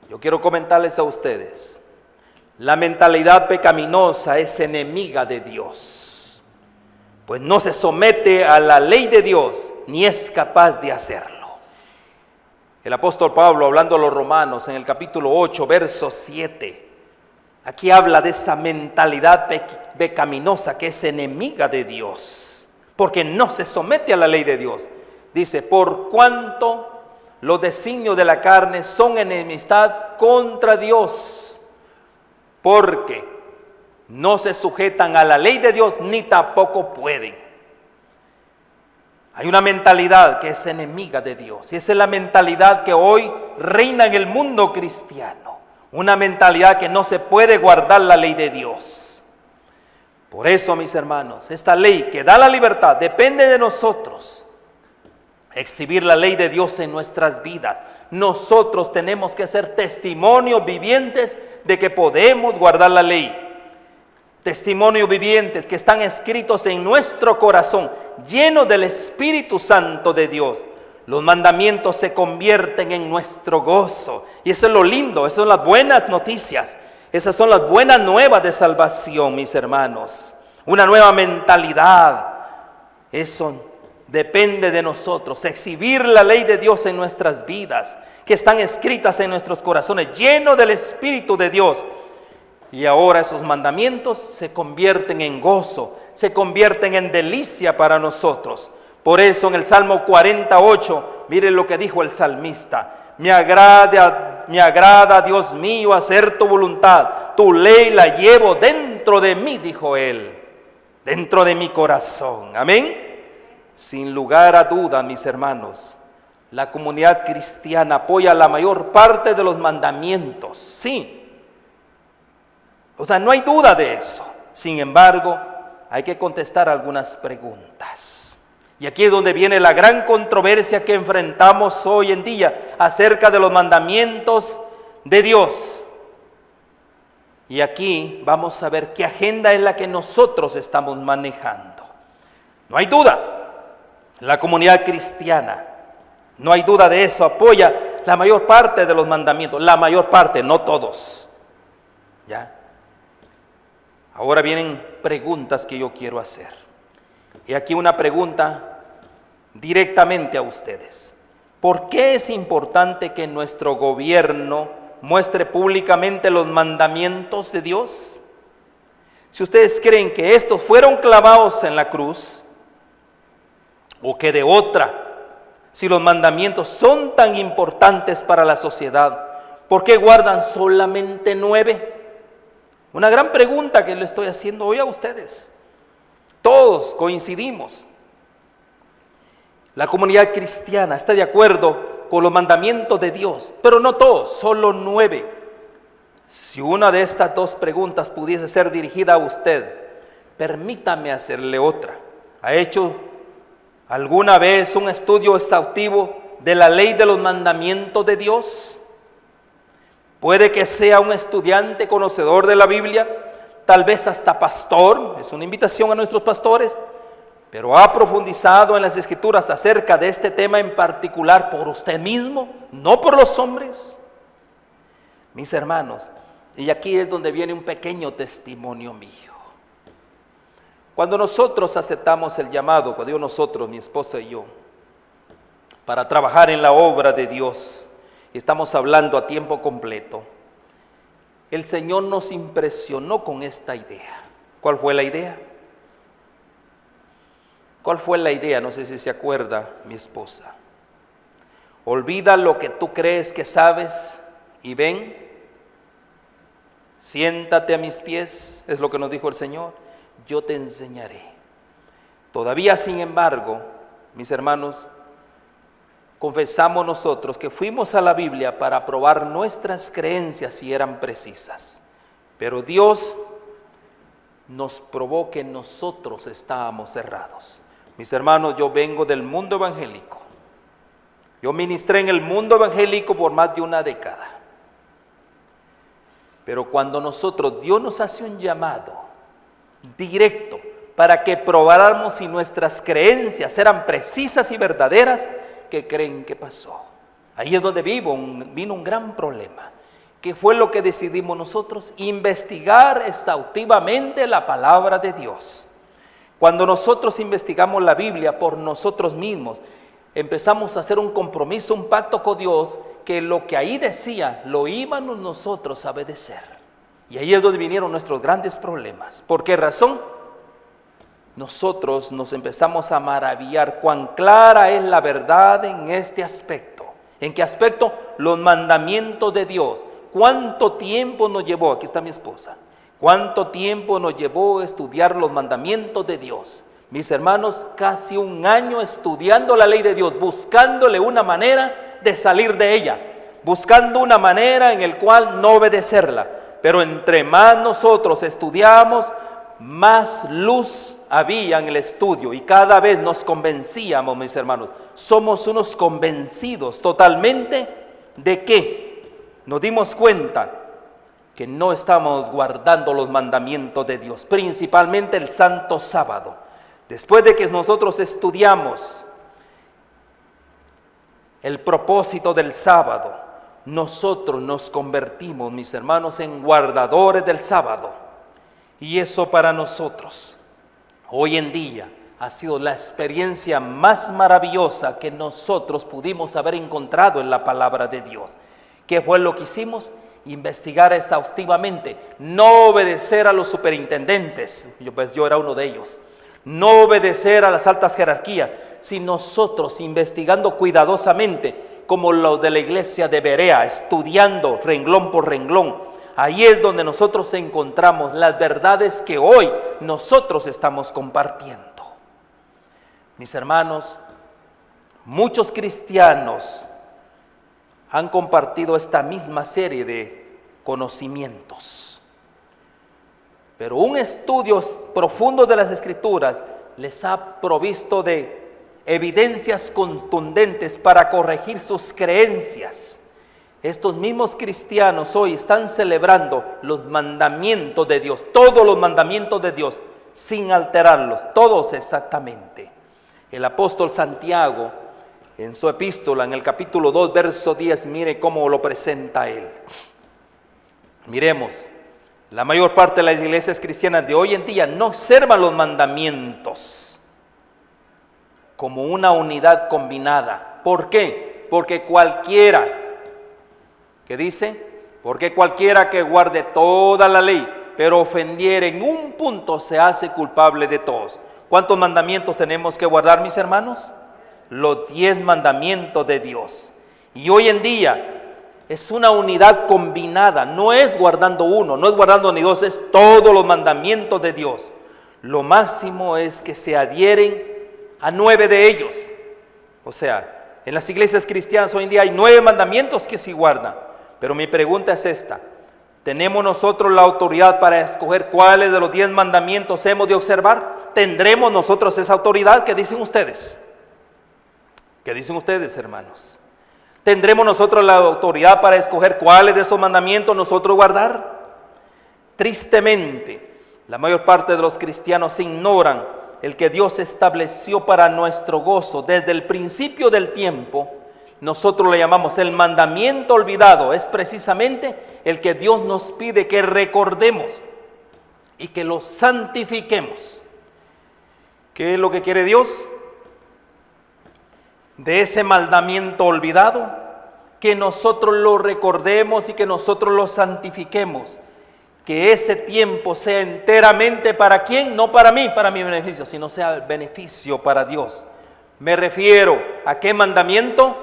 Yo quiero comentarles a ustedes, la mentalidad pecaminosa es enemiga de Dios, pues no se somete a la ley de Dios, ni es capaz de hacerlo. El apóstol Pablo, hablando a los romanos, en el capítulo 8, verso 7, aquí habla de esa mentalidad pecaminosa que es enemiga de Dios, porque no se somete a la ley de Dios. Dice, por cuanto los designios de la carne son enemistad contra Dios, porque no se sujetan a la ley de Dios, ni tampoco pueden. Hay una mentalidad que es enemiga de Dios, y esa es la mentalidad que hoy reina en el mundo cristiano. Una mentalidad que no se puede guardar la ley de Dios. Por eso, mis hermanos, esta ley que da la libertad depende de nosotros. Exhibir la ley de Dios en nuestras vidas. Nosotros tenemos que ser testimonios vivientes de que podemos guardar la ley. Testimonios vivientes que están escritos en nuestro corazón, llenos del Espíritu Santo de Dios. Los mandamientos se convierten en nuestro gozo. Y eso es lo lindo, esas son las buenas noticias. Esas son las buenas nuevas de salvación, mis hermanos. Una nueva mentalidad. Eso depende de nosotros, exhibir la ley de Dios en nuestras vidas, que están escritas en nuestros corazones, llenos del Espíritu de Dios. Y ahora esos mandamientos se convierten en gozo, se convierten en delicia para nosotros. Por eso en el Salmo 48, miren lo que dijo el salmista: me agrada, Dios mío, hacer tu voluntad, tu ley la llevo dentro de mí, dijo él, dentro de mi corazón. Amén. Sin lugar a duda, mis hermanos, la comunidad cristiana apoya la mayor parte de los mandamientos, sí. O sea, no hay duda de eso. Sin embargo, hay que contestar algunas preguntas. Y aquí es donde viene la gran controversia que enfrentamos hoy en día acerca de los mandamientos de Dios. Y aquí vamos a ver qué agenda es la que nosotros estamos manejando. No hay duda. La comunidad cristiana, no hay duda de eso, apoya la mayor parte de los mandamientos, la mayor parte, no todos. ¿Ya? Ahora vienen preguntas que yo quiero hacer. Y aquí una pregunta directamente a ustedes. ¿Por qué es importante que nuestro gobierno muestre públicamente los mandamientos de Dios? Si ustedes creen que estos fueron clavados en la cruz, o que de otra, si los mandamientos son tan importantes para la sociedad, ¿por qué guardan solamente 9? Una gran pregunta que le estoy haciendo hoy a ustedes. Todos coincidimos. La comunidad cristiana está de acuerdo con los mandamientos de Dios, pero no todos, solo 9. Si una de estas dos preguntas pudiese ser dirigida a usted, permítame hacerle otra. ¿Ha hecho alguna vez un estudio exhaustivo de la ley de los mandamientos de Dios? Puede que sea un estudiante conocedor de la Biblia, tal vez hasta pastor, es una invitación a nuestros pastores, pero ha profundizado en las Escrituras acerca de este tema en particular por usted mismo, no por los hombres. Mis hermanos, y aquí es donde viene un pequeño testimonio mío. Cuando nosotros aceptamos el llamado, cuando digo nosotros, mi esposa y yo, para trabajar en la obra de Dios, y estamos hablando a tiempo completo, el Señor nos impresionó con esta idea. ¿Cuál fue la idea? ¿Cuál fue la idea? No sé si se acuerda mi esposa. Olvida lo que tú crees que sabes y ven. Siéntate a mis pies, es lo que nos dijo el Señor. Yo te enseñaré. Todavía, sin embargo, mis hermanos, confesamos nosotros que fuimos a la Biblia para probar nuestras creencias si eran precisas. Pero Dios nos probó que nosotros estábamos errados. Mis hermanos, yo vengo del mundo evangélico. Yo ministré en el mundo evangélico por más de una década. Pero cuando Dios nos hace un llamado directo para que probáramos si nuestras creencias eran precisas y verdaderas, ¿qué creen que pasó? Ahí es donde vino un gran problema. ¿Qué fue lo que decidimos nosotros? Investigar exhaustivamente la palabra de Dios. Cuando nosotros investigamos la Biblia por nosotros mismos, empezamos a hacer un compromiso, un pacto con Dios, que lo que ahí decía, lo íbamos nosotros a obedecer. Y ahí es donde vinieron nuestros grandes problemas. ¿Por qué razón? Nosotros nos empezamos a maravillar cuán clara es la verdad en este aspecto. ¿En qué aspecto? Los mandamientos de Dios. ¿Cuánto tiempo nos llevó? Aquí está mi esposa. ¿Cuánto tiempo nos llevó estudiar los mandamientos de Dios? Mis hermanos, casi un año estudiando la ley de Dios, buscándole una manera de salir de ella, buscando una manera en la cual no obedecerla. Pero entre más nosotros estudiamos, más luz había en el estudio y cada vez nos convencíamos, mis hermanos. Somos unos convencidos totalmente de que nos dimos cuenta que no estamos guardando los mandamientos de Dios, principalmente el santo sábado. Después de que nosotros estudiamos el propósito del sábado, nosotros nos convertimos, mis hermanos, en guardadores del sábado. Y eso para nosotros, hoy en día, ha sido la experiencia más maravillosa que nosotros pudimos haber encontrado en la palabra de Dios. ¿Qué fue lo que hicimos? Investigar exhaustivamente, no obedecer a los superintendentes, yo era uno de ellos, no obedecer a las altas jerarquías, sino nosotros investigando cuidadosamente, como los de la iglesia de Berea, estudiando renglón por renglón. Ahí es donde nosotros encontramos las verdades que hoy nosotros estamos compartiendo. Mis hermanos, muchos cristianos han compartido esta misma serie de conocimientos, pero un estudio profundo de las Escrituras les ha provisto de evidencias contundentes para corregir sus creencias. Estos mismos cristianos hoy están celebrando los mandamientos de Dios, todos los mandamientos de Dios, sin alterarlos, todos exactamente. El apóstol Santiago, en su epístola, en el capítulo 2, verso 10, mire cómo lo presenta él. Miremos, la mayor parte de las iglesias cristianas de hoy en día no observan los mandamientos como una unidad combinada. ¿Por qué? Porque cualquiera, ¿qué dice? Porque cualquiera que guarde toda la ley, pero ofendiere en un punto, se hace culpable de todos. ¿Cuántos mandamientos tenemos que guardar, mis hermanos? Los 10 mandamientos de Dios. Y hoy en día es una unidad combinada, no es guardando uno, no es guardando ni dos, es todos los mandamientos de Dios. Lo máximo es que se adhieren a 9 de ellos. O sea, en las iglesias cristianas hoy en día hay 9 mandamientos que sí guardan. Pero mi pregunta es esta: ¿tenemos nosotros la autoridad para escoger cuáles de los 10 mandamientos hemos de observar? ¿Tendremos nosotros esa autoridad? ¿Qué dicen ustedes? ¿Qué dicen ustedes, hermanos? ¿Tendremos nosotros la autoridad para escoger cuáles de esos mandamientos nosotros guardar? Tristemente, la mayor parte de los cristianos ignoran el que Dios estableció para nuestro gozo desde el principio del tiempo. Nosotros le llamamos el mandamiento olvidado. Es precisamente el que Dios nos pide que recordemos y que lo santifiquemos. ¿Qué es lo que quiere Dios? De ese mandamiento olvidado, que nosotros lo recordemos y que nosotros lo santifiquemos. Que ese tiempo sea enteramente para quién, no para mí, para mi beneficio, sino sea el beneficio para Dios. Me refiero a qué mandamiento,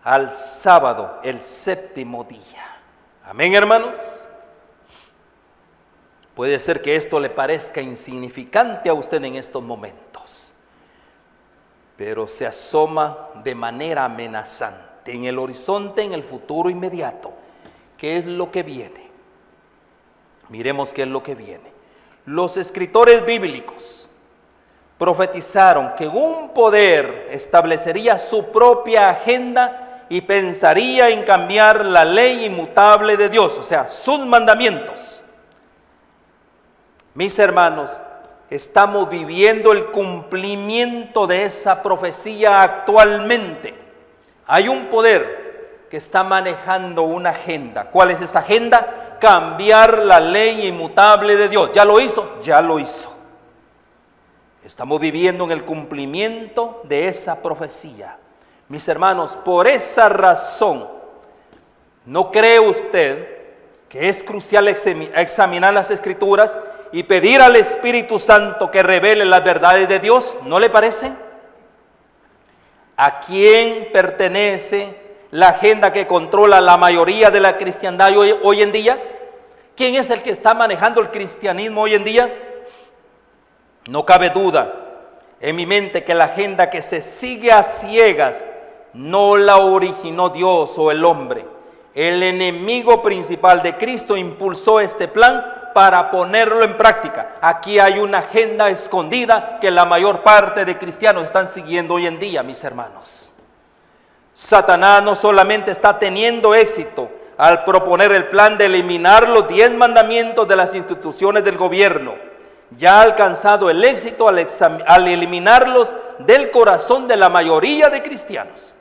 al sábado, el séptimo día. Amén, hermanos. Puede ser que esto le parezca insignificante a usted en estos momentos, pero se asoma de manera amenazante en el horizonte, en el futuro inmediato. ¿Qué es lo que viene? Miremos qué es lo que viene. Los escritores bíblicos profetizaron que un poder establecería su propia agenda y pensaría en cambiar la ley inmutable de Dios, o sea, sus mandamientos. Mis hermanos, estamos viviendo el cumplimiento de esa profecía actualmente. Hay un poder que está manejando una agenda. ¿Cuál es esa agenda? Cambiar la ley inmutable de Dios. ¿Ya lo hizo? Ya lo hizo. Estamos viviendo en el cumplimiento de esa profecía. Mis hermanos, por esa razón, ¿no cree usted que es crucial examinar las Escrituras y pedir al Espíritu Santo que revele las verdades de Dios? ¿No le parece? ¿A quién pertenece la agenda que controla la mayoría de la cristiandad hoy en día? ¿Quién es el que está manejando el cristianismo hoy en día? No cabe duda en mi mente que la agenda que se sigue a ciegas no la originó Dios o el hombre. El enemigo principal de Cristo impulsó este plan para ponerlo en práctica. Aquí hay una agenda escondida que la mayor parte de cristianos están siguiendo hoy en día, mis hermanos. Satanás no solamente está teniendo éxito al proponer el plan de eliminar los 10 mandamientos de las instituciones del gobierno, ya ha alcanzado el éxito al eliminarlos del corazón de la mayoría de cristianos.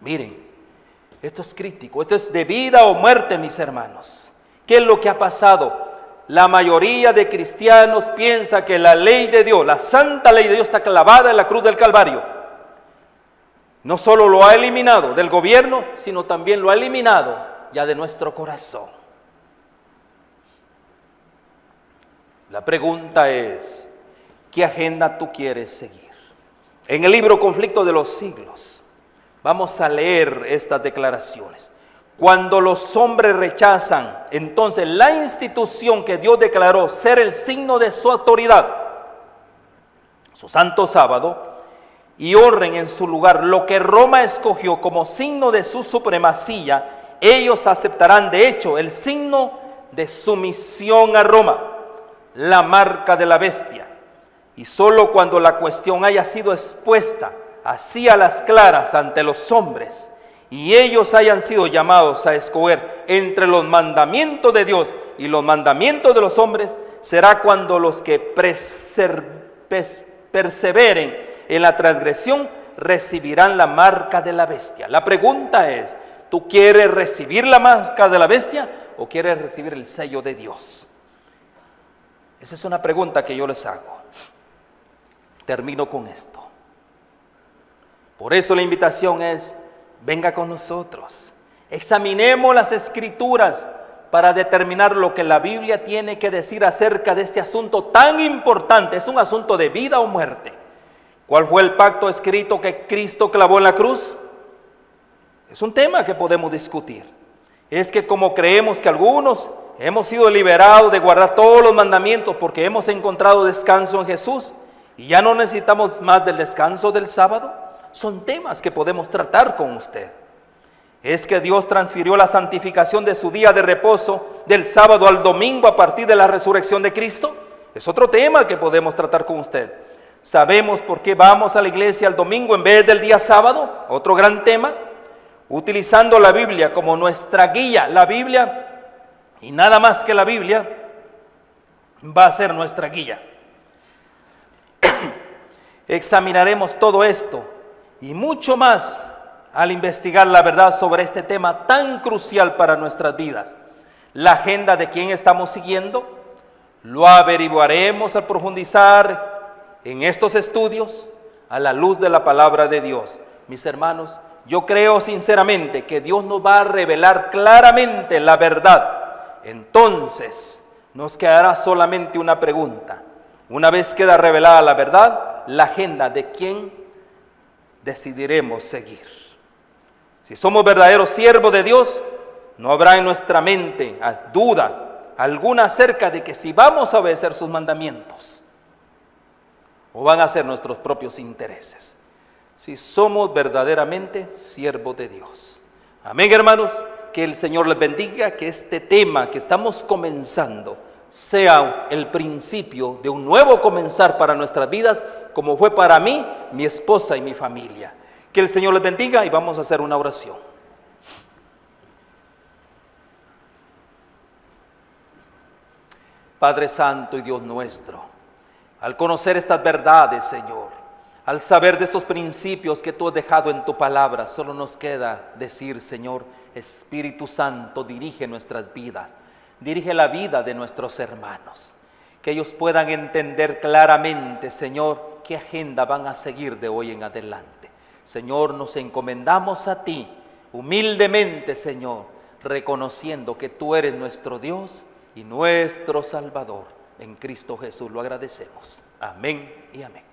Miren, esto es crítico, esto es de vida o muerte, mis hermanos. ¿Qué es lo que ha pasado? La mayoría de cristianos piensa que la ley de Dios, la santa ley de Dios, está clavada en la cruz del Calvario. No solo lo ha eliminado del gobierno, sino también lo ha eliminado ya de nuestro corazón. La pregunta es, ¿qué agenda tú quieres seguir? En el libro Conflicto de los Siglos, vamos a leer estas declaraciones. Cuando los hombres rechazan entonces la institución que Dios declaró ser el signo de su autoridad, su santo sábado, y honren en su lugar lo que Roma escogió como signo de su supremacía, ellos aceptarán de hecho el signo de sumisión a Roma, la marca de la bestia. Y solo cuando la cuestión haya sido expuesta así a las claras ante los hombres, y ellos hayan sido llamados a escoger entre los mandamientos de Dios y los mandamientos de los hombres, será cuando los que perseveren en la transgresión recibirán la marca de la bestia. La pregunta es, ¿tú quieres recibir la marca de la bestia o quieres recibir el sello de Dios? Esa es una pregunta que yo les hago. Termino con esto. Por eso la invitación es, venga con nosotros, examinemos las Escrituras para determinar lo que la Biblia tiene que decir acerca de este asunto tan importante. Es un asunto de vida o muerte. ¿Cuál fue el pacto escrito que Cristo clavó en la cruz? Es un tema que podemos discutir. Es que como creemos que algunos hemos sido liberados de guardar todos los mandamientos porque hemos encontrado descanso en Jesús y ya no necesitamos más del descanso del sábado, son temas que podemos tratar con usted. ¿Es que Dios transfirió la santificación de su día de reposo del sábado al domingo a partir de la resurrección de Cristo? Es otro tema que podemos tratar con usted. ¿Sabemos por qué vamos a la iglesia el domingo en vez del día sábado? Otro gran tema. Utilizando la Biblia como nuestra guía, la Biblia y nada más que la Biblia va a ser nuestra guía. Examinaremos todo esto y mucho más al investigar la verdad sobre este tema tan crucial para nuestras vidas. La agenda de quién estamos siguiendo, lo averiguaremos al profundizar en estos estudios a la luz de la palabra de Dios. Mis hermanos, yo creo sinceramente que Dios nos va a revelar claramente la verdad. Entonces, nos quedará solamente una pregunta. Una vez queda revelada la verdad, la agenda de quién decidiremos seguir. Si somos verdaderos siervos de Dios, no habrá en nuestra mente duda alguna acerca de que si vamos a obedecer sus mandamientos o van a ser nuestros propios intereses. Si somos verdaderamente siervos de Dios. Amén, hermanos. Que el Señor les bendiga, que este tema que estamos comenzando sea el principio de un nuevo comenzar para nuestras vidas, como fue para mí, mi esposa y mi familia. Que el Señor les bendiga y vamos a hacer una oración. Padre Santo y Dios nuestro, Al conocer estas verdades, Señor, al saber de estos principios que tú has dejado en tu palabra, solo nos queda decir, Señor, Espíritu Santo, dirige nuestras vidas, dirige la vida de nuestros hermanos, que ellos puedan entender claramente, Señor, qué agenda van a seguir de hoy en adelante. Señor, nos encomendamos a ti, humildemente, Señor, reconociendo que tú eres nuestro Dios y nuestro Salvador. En Cristo Jesús lo agradecemos. Amén y amén.